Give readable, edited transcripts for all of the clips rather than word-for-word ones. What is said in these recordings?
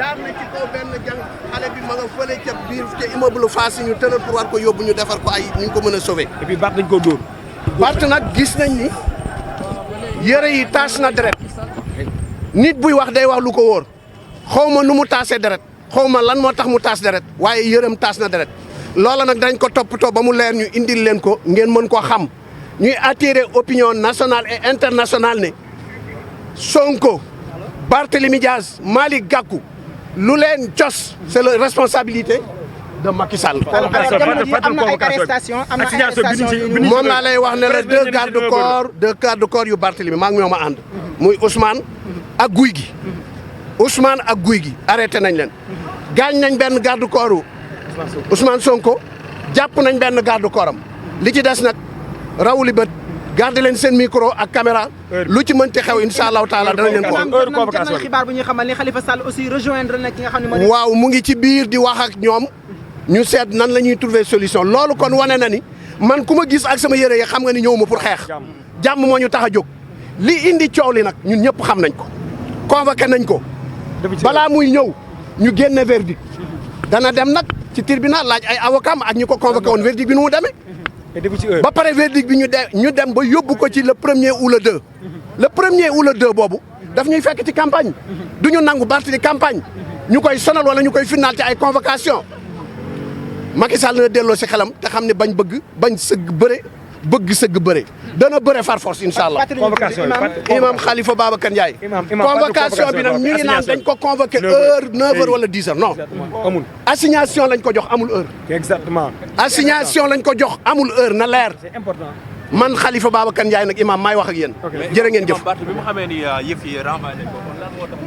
jaar na ci kaw benn jàng xale bi ma nga fële ca biir ca immeuble Fass ñu tëral pour war ko yóbbu ñu defar ko ay ñu ko mën a sauver. et puis Bart dañ koo dóor. Bart nag gis nañ ni yëre yi taas na deret nit buy wax day wax lu ko wóor xaw ma nu mu taasee deret xaw ma lan moo tax mu taas deret waaye yërëm taas na deret loola nag dañ ko toppatoo ba mu leer ñu indil leen ko ngeen mën koo xam ñuy attirer opinion nationale et internationale ne Sonko Barthélémy Diaz Malick Gakou lu leen cos c'est la responsabilité de Macky Sall. moom laa lay wax ne la deux garde corps yu Barthélémy maa ngi ñoom a ànd muy Ousmane ak Guy gi Ousmane ak Guy gi arrêté nañ leen gaañ nañ benn garde corps Ousmane Sonko jàpp nañ benn garde corps am li ci des nag rawuli bët garde leen seen micro ak caméra lu ci mënti xew incha allahu taala danañ leen ko heure xibaar bu ñuy xamal ni Khalifa Sall aussi rejoindre na ki nga xam ne moo waaw mu ngi ci biir di wax ak ñoom ñu seet nan la ñuy trouver solution loolu kon wane na ni man ku ma gis ak sama yére yi xam nga ni ñëw ma pour xeex jàmm moo ñu tax a jóg li indi coow li nag ñun ñëpp xam nañ ko convoqué nañ ko balaa muy ñëw ñu génne verdict dana dem nag ci tribunal laaj ay avocat ak ñu ko convoqué woon verdict bi nu mu demee ba pare verdict bi ñu dem ba yóbbu ko ci le premier ou le deux le premier ou le deux boobu daf ñuy fekk ci campagne du ñu nangu Barthélémy campagne ñu koy sonal wala ñu koy final ci ay convocation Macky Sall na delloo si xelam te xam ne bañ sëgg bëre bëgg sëgg bëre dana bëre far force incha allah. imam Khalifa Babacar Ndiaye. convocation bi nag ñu ngi naan dañ ko convoqué heure 9h wala 10h non. amul assignation lañ ko jox amul heure. exactement. assignation lañ ko jox amul heure na leer. c'est important. man Khalifa Babacar Ndiaye nag imam maay wax ak yéen. jërë ngeen jëf. bi mu xamee ni yëf yi renvoyé nañ ko kon lan moo tax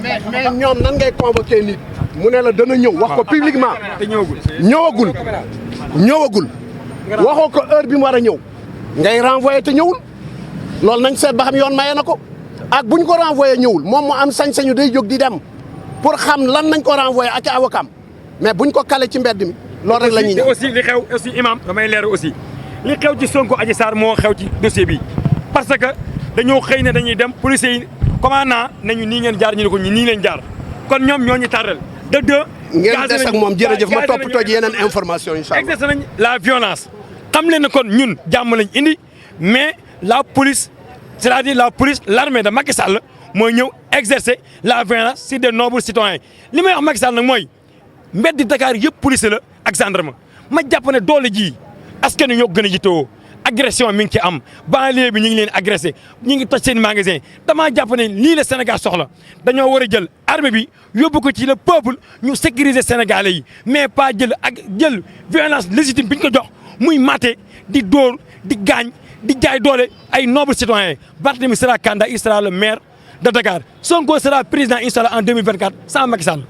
mais ñoom nan ngay convoqué nit mu ne la dana ñëw wax ko publiquement te ñëwagul waxoo ko heure bi mu war a ñëw ngay renvoyé te ñëwul loolu nañ seet ba xam yoon maye na ko ak buñ ko renvoyé ñëwul moom mu am sañ-sañu day jóg di dem pour xam lan nañ ko renvoyé ak avocat mais buñ ko kale ci mbedd mi loolu rek la ñuy ñëw aussi li xew aussi imam damay leer aussi li xew ci Sonko Adji Sarr moo xew ci dossier bi parce que dañoo xëy ne dañuy dem policiers yi commandant nañu nii ngeen jaar ñu ne ko nii leen jaar kon ñoom ñoo ñu tardel de deux ngeen des ak moom jërëjëf ma toppatoo ji yeneen information incha allah exercé nañ la violence xam leen ne kon ñun jàmm lañ indi mais la police c'est-à-dire la police l'armée de Macky Sall mooy ñëw exercer la violence sur de nombreux citoyens li may wax Macky Sall nag mooy mbeddi Dakar yëpp police la ak gendarme ma jàpp ne doole ji askan wi ñoo gën a yittewoo agression mi ngi ci am banlieue bi ñu ngi leen agressé ñu ngi toj seen magasin damaa jàpp ne lii la Sénégal soxla dañoo war a jël armée bi yóbbu ko ci le peuple ñu sécuriser Sénégalais yi mais pas jël violence légitime bi ñu ko jox muy maté di dóor di gaañ di jaay doole ay nobles citoyens Barthélémy sera candidat il sera le maire de Dakar Sonko sera président incha allah en 2024 sans Macky Sall